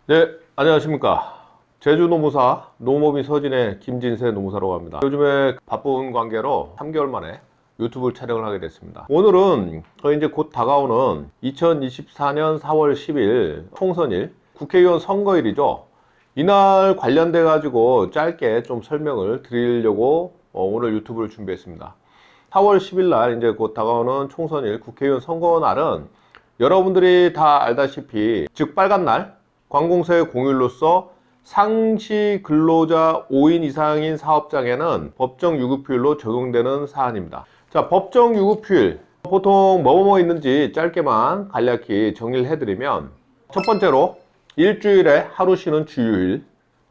네, 안녕하십니까. 제주노무사 노모비 서진의 김진세 노무사라고 합니다. 요즘에 바쁜 관계로 3개월 만에 유튜브 촬영을 하게 됐습니다. 오늘은 저희 이제 곧 다가오는 2024년 4월 10일 총선일, 국회의원 선거일이죠. 이날 관련돼 가지고 짧게 좀 설명을 드리려고 오늘 유튜브를 준비했습니다. 4월 10일 날 이제 곧 다가오는 총선일 국회의원 선거 날은 여러분들이 다 알다시피 즉 빨간 날 관공서의 공휴일로서 상시 근로자 5인 이상인 사업장에는 법정 유급휴일로 적용되는 사안입니다. 자, 법정 유급휴일 보통 뭐뭐 있는지 짧게만 간략히 정리를 해드리면, 첫 번째로 일주일에 하루 쉬는 주휴일.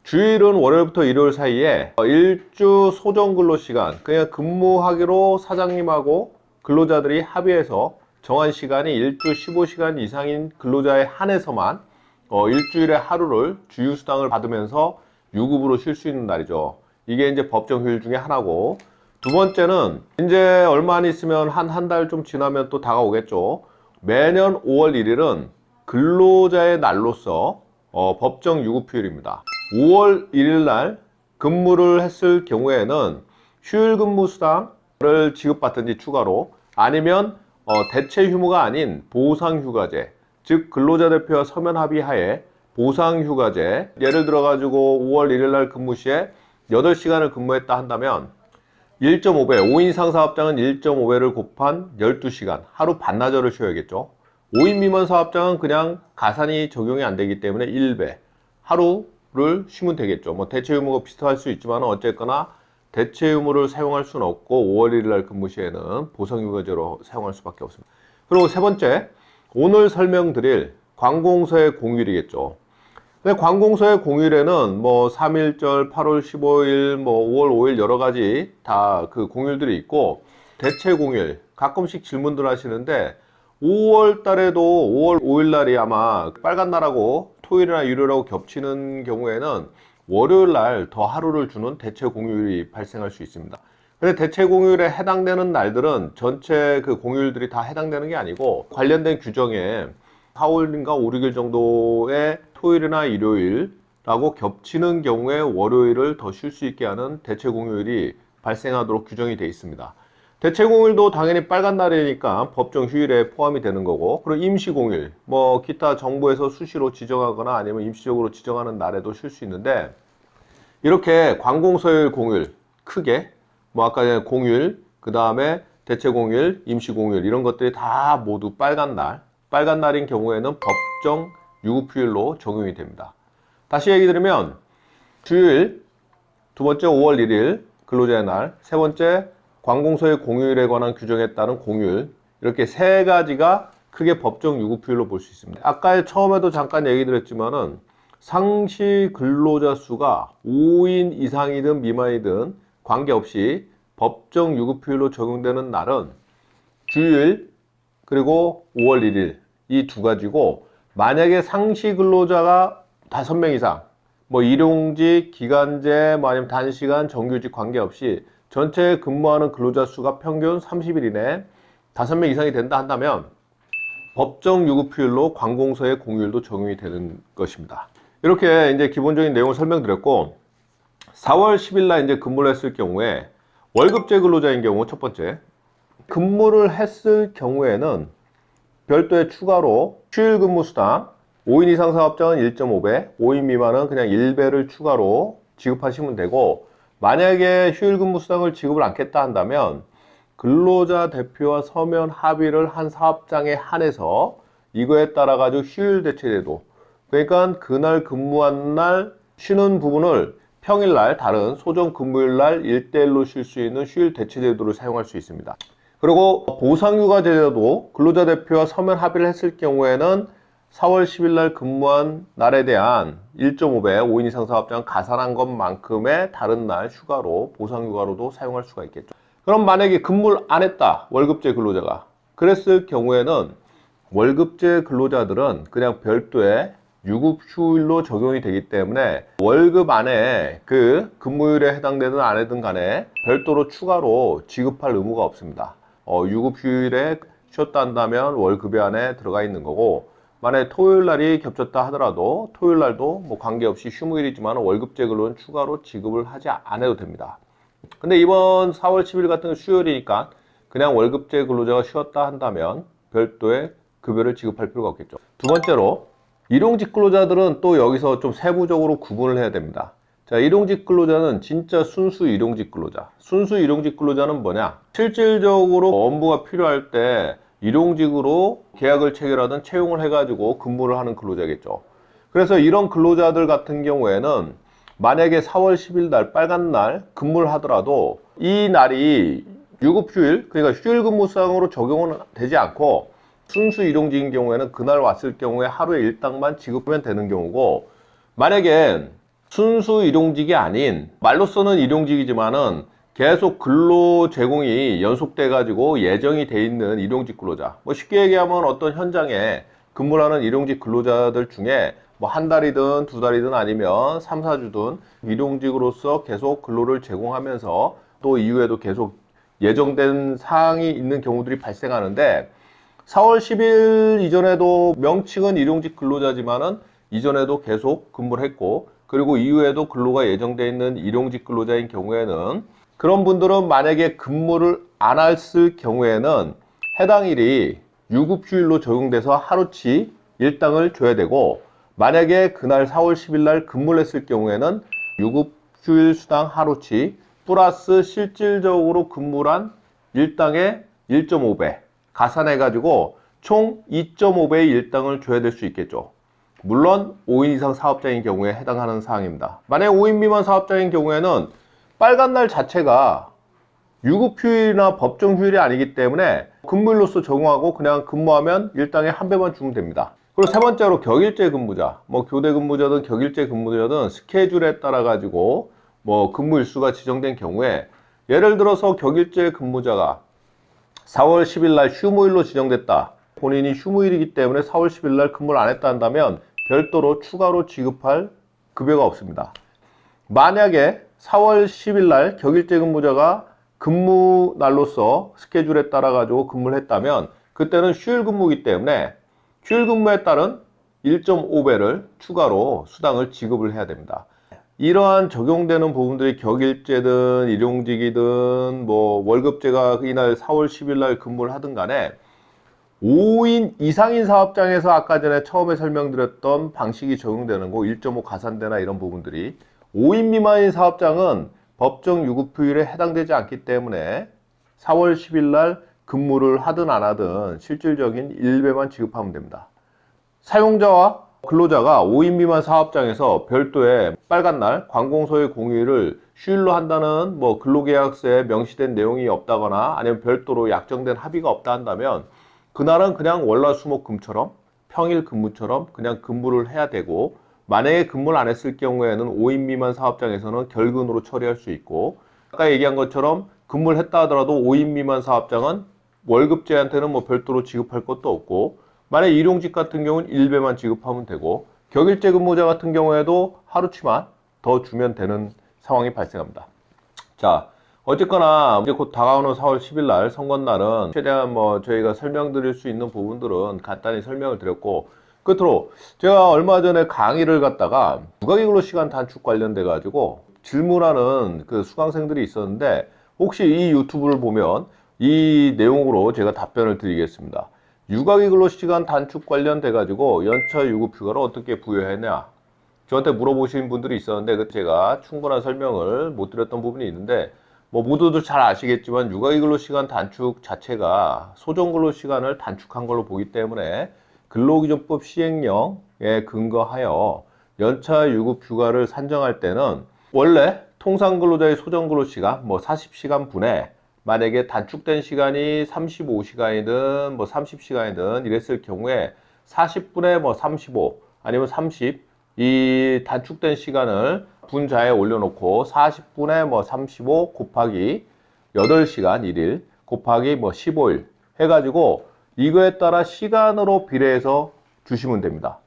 주일은 월요일부터 일요일 사이에 일주 소정 근로 시간, 그냥 근무하기로 사장님하고 근로자들이 합의해서 정한 시간이 일주 15시간 이상인 근로자에 한해서만 일주일에 하루를 주휴수당을 받으면서 유급으로 쉴 수 있는 날이죠. 이게 이제 법정 휴일 중에 하나고, 두 번째는 이제 얼마 안 있으면 한 달 좀 지나면 또 다가오겠죠. 매년 5월 1일은 근로자의 날로서 법정 유급휴일입니다. 5월 1일 날 근무를 했을 경우에는 휴일 근무 수당을 지급받든지 추가로, 아니면 대체 휴무가 아닌 보상휴가제, 즉 근로자 대표와 서면 합의하에 보상휴가제, 예를 들어 가지고 5월 1일 날 근무 시에 8시간을 근무했다 한다면 1.5배, 5인 이상 사업장은 1.5배를 곱한 12시간, 하루 반나절을 쉬어야겠죠. 5인 미만 사업장은 그냥 가산이 적용이 안 되기 때문에 1배, 하루를 쉬면 되겠죠. 뭐 대체 유무가 비슷할 수 있지만 어쨌거나 대체 유무를 사용할 수는 없고 5월 1일 날 근무 시에는 보상휴가제로 사용할 수밖에 없습니다. 그리고 세 번째, 오늘 설명드릴 관공서의 공휴일이겠죠. 근데 관공서의 공휴일에는 뭐 3.1절, 8월 15일, 뭐 5월 5일 여러 가지 다 그 공휴일들이 있고, 대체 공휴일 가끔씩 질문들 하시는데 5월 달에도 5월 5일 날이 아마 빨간 날하고 토요일이나 일요일하고 겹치는 경우에는 월요일 날 더 하루를 주는 대체 공휴일이 발생할 수 있습니다. 근데 대체 공휴일에 해당되는 날들은 전체 그 공휴일들이 다 해당되는 게 아니고, 관련된 규정에 4월인가 5, 6일 정도의 토요일이나 일요일하고 겹치는 경우에 월요일을 더 쉴 수 있게 하는 대체 공휴일이 발생하도록 규정이 되어 있습니다. 대체 공휴일도 당연히 빨간 날이니까 법정 휴일에 포함이 되는 거고, 그리고 임시 공휴일, 뭐 기타 정부에서 수시로 지정하거나 아니면 임시적으로 지정하는 날에도 쉴 수 있는데, 이렇게 관공서일 공휴일 크게 뭐 아까 공휴일, 그 다음에 대체 공휴일, 임시 공휴일 이런 것들이 다 모두 빨간 날인 경우에는 법정 유급휴일로 적용이 됩니다. 다시 얘기 드리면 주일, 두 번째 5월 1일 근로자의 날, 세 번째 관공서의 공휴일에 관한 규정에 따른 공휴일, 이렇게 세 가지가 크게 법정 유급휴일로 볼 수 있습니다. 아까 처음에도 잠깐 얘기 드렸지만은 상시 근로자 수가 5인 이상이든 미만이든 관계없이 법정 유급휴일로 적용되는 날은 주일 그리고 5월 1일 이 두 가지고, 만약에 상시 근로자가 5명 이상, 뭐 일용직, 기간제, 뭐 아니면 단시간, 정규직 관계없이 전체 근무하는 근로자 수가 평균 30일 이내 5명 이상이 된다 한다면 법정 유급휴일로 관공서의 공휴일도 적용이 되는 것입니다. 이렇게 이제 기본적인 내용을 설명드렸고, 4월 10일 날 이제 근무를 했을 경우에 월급제 근로자인 경우 첫 번째, 근무를 했을 경우에는 별도의 추가로 휴일 근무 수당 5인 이상 사업장은 1.5배, 5인 미만은 그냥 1배를 추가로 지급하시면 되고, 만약에 휴일 근무 수당을 지급을 않겠다 한다면 근로자 대표와 서면 합의를 한 사업장에 한해서 이거에 따라 가지고 휴일 대체제도, 그러니까 그날 근무한 날 쉬는 부분을 평일날 다른 소정 근무일 날 1대1로 쉴 수 있는 휴일 대체제도를 사용할 수 있습니다. 그리고 보상휴가 제도도 근로자 대표와 서면 합의를 했을 경우에는 4월 10일 날 근무한 날에 대한 1.5배 5인 이상 사업장 가산한 것만큼의 다른 날 휴가로 보상휴가로도 사용할 수가 있겠죠. 그럼 만약에 근무를 안 했다, 월급제 근로자가 그랬을 경우에는 월급제 근로자들은 그냥 별도의 유급휴일로 적용이 되기 때문에 월급 안에 그 근무율에 해당되든 안 하든 간에 별도로 추가로 지급할 의무가 없습니다. 유급휴일에 쉬었다 한다면 월급이 안에 들어가 있는 거고, 만약에 토요일 날이 겹쳤다 하더라도 토요일 날도 뭐 관계없이 휴무일이지만 월급제 근로는 추가로 지급을 하지 않아도 됩니다. 근데 이번 4월 10일 같은 건 수요일이니까 그냥 월급제 근로자가 쉬었다 한다면 별도의 급여를 지급할 필요가 없겠죠. 두 번째로 일용직 근로자들은 또 여기서 좀 세부적으로 구분을 해야 됩니다. 자, 일용직 근로자는 진짜 순수 일용직 근로자. 순수 일용직 근로자는 뭐냐? 실질적으로 업무가 필요할 때 일용직으로 계약을 체결하든 채용을 해가지고 근무를 하는 근로자겠죠. 그래서 이런 근로자들 같은 경우에는 만약에 4월 10일 날 빨간 날 근무를 하더라도 이 날이 유급휴일, 그러니까 휴일 근무상으로 적용은 되지 않고 순수 일용직인 경우에는 그날 왔을 경우에 하루에 일당만 지급하면 되는 경우고, 만약에 순수 일용직이 아닌 말로서는 일용직이지만은 계속 근로 제공이 연속돼 가지고 예정이 돼 있는 일용직 근로자, 뭐 쉽게 얘기하면 어떤 현장에 근무를 하는 일용직 근로자들 중에 뭐 한 달이든 두 달이든 아니면 3, 4주든 일용직으로서 계속 근로를 제공하면서 또 이후에도 계속 예정된 사항이 있는 경우들이 발생하는데, 4월 10일 이전에도 명칭은 일용직 근로자지만은 이전에도 계속 근무를 했고, 그리고 이후에도 근로가 예정되어 있는 일용직 근로자인 경우에는, 그런 분들은 만약에 근무를 안 했을 경우에는 해당 일이 유급휴일로 적용돼서 하루치 일당을 줘야 되고, 만약에 그날 4월 10일 날 근무를 했을 경우에는 유급휴일 수당 하루치 플러스 실질적으로 근무를 한 일당의 1.5배 가산해 가지고 총 2.5배의 일당을 줘야 될 수 있겠죠. 물론 5인 이상 사업자인 경우에 해당하는 사항입니다. 만약 5인 미만 사업자인 경우에는 빨간 날 자체가 유급휴일이나 법정휴일이 아니기 때문에 근무일로서 적용하고 그냥 근무하면 일당의 한 배만 주면 됩니다. 그리고 세 번째로 격일제 근무자, 뭐 교대 근무자든 격일제 근무자든 스케줄에 따라 가지고 뭐 근무 일수가 지정된 경우에, 예를 들어서 격일제 근무자가 4월 10일 날 휴무일로 지정됐다. 본인이 휴무일이기 때문에 4월 10일 날 근무를 안 했다 한다면 별도로 추가로 지급할 급여가 없습니다. 만약에 4월 10일 날 격일제 근무자가 근무 날로서 스케줄에 따라 가지고 근무를 했다면 그때는 휴일 근무이기 때문에 휴일 근무에 따른 1.5배를 추가로 수당을 지급을 해야 됩니다. 이러한 적용되는 부분들이 격일제든 일용직이든 뭐 월급제가 이날 4월 10일 날 근무를 하든 간에 5인 이상인 사업장에서 아까 전에 처음에 설명드렸던 방식이 적용되는 거, 1.5 가산대나 이런 부분들이 5인 미만인 사업장은 법정 유급휴일에 해당되지 않기 때문에 4월 10일 날 근무를 하든 안 하든 실질적인 1배만 지급하면 됩니다. 사용자와 근로자가 5인 미만 사업장에서 별도의 빨간 날 관공서의 공휴일을 휴일로 한다는 뭐 근로계약서에 명시된 내용이 없다거나 아니면 별도로 약정된 합의가 없다 한다면 그날은 그냥 월화수목금처럼 평일 근무처럼 그냥 근무를 해야 되고, 만약에 근무를 안 했을 경우에는 5인 미만 사업장에서는 결근으로 처리할 수 있고, 아까 얘기한 것처럼 근무를 했다 하더라도 5인 미만 사업장은 월급제한테는 뭐 별도로 지급할 것도 없고, 만약 일용직 같은 경우는 1배만 지급하면 되고, 격일제 근무자 같은 경우에도 하루치만 더 주면 되는 상황이 발생합니다. 자, 어쨌거나 이제 곧 다가오는 4월 10일 날 선거날은 최대한 뭐 저희가 설명드릴 수 있는 부분들은 간단히 설명을 드렸고, 끝으로 제가 얼마 전에 강의를 갔다가 육아기근로 시간 단축 관련돼 가지고 질문하는 그 수강생들이 있었는데, 혹시 이 유튜브를 보면 이 내용으로 제가 답변을 드리겠습니다. 육아기근로 시간 단축 관련돼 가지고 연차 유급휴가를 어떻게 부여했냐, 저한테 물어보신 분들이 있었는데 제가 충분한 설명을 못 드렸던 부분이 있는데, 뭐 모두들 잘 아시겠지만 육아기근로 시간 단축 자체가 소정근로 시간을 단축한 걸로 보기 때문에 근로기준법 시행령에 근거하여 연차 유급휴가를 산정할 때는 원래 통상근로자의 소정근로 시간 뭐 40시간 분에 만약에 단축된 시간이 35시간이든 뭐 30시간이든 이랬을 경우에 40분에 뭐 35 아니면 30, 이 단축된 시간을 분자에 올려놓고 40분에 뭐 35 곱하기 8시간 1일 곱하기 뭐 15일 해가지고 이거에 따라 시간으로 비례해서 주시면 됩니다.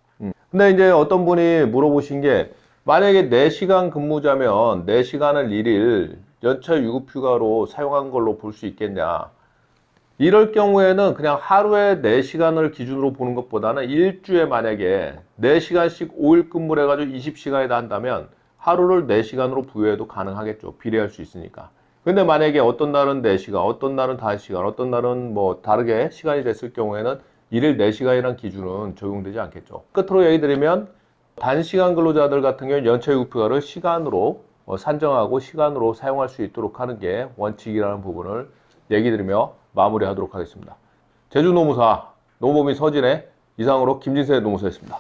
근데 이제 어떤 분이 물어보신 게, 만약에 4시간 근무자면 4시간을 1일 연차 유급휴가로 사용한 걸로 볼 수 있겠냐. 이럴 경우에는 그냥 하루에 4시간을 기준으로 보는 것보다는 일주에 만약에 4시간씩 5일 근무를 해가지고 20시간이다 한다면 하루를 4시간으로 부여해도 가능하겠죠. 비례할 수 있으니까. 근데 만약에 어떤 날은 4시간, 어떤 날은 5시간, 어떤 날은 뭐 다르게 시간이 됐을 경우에는 일일 4시간이란 기준은 적용되지 않겠죠. 끝으로 얘기 드리면 단시간 근로자들 같은 경우는 연체유급휴가를 시간으로 산정하고 시간으로 사용할 수 있도록 하는 게 원칙이라는 부분을 얘기 드리며 마무리하도록 하겠습니다. 제주노무사 노무법인 서진의 이상으로 김진세 노무사였습니다.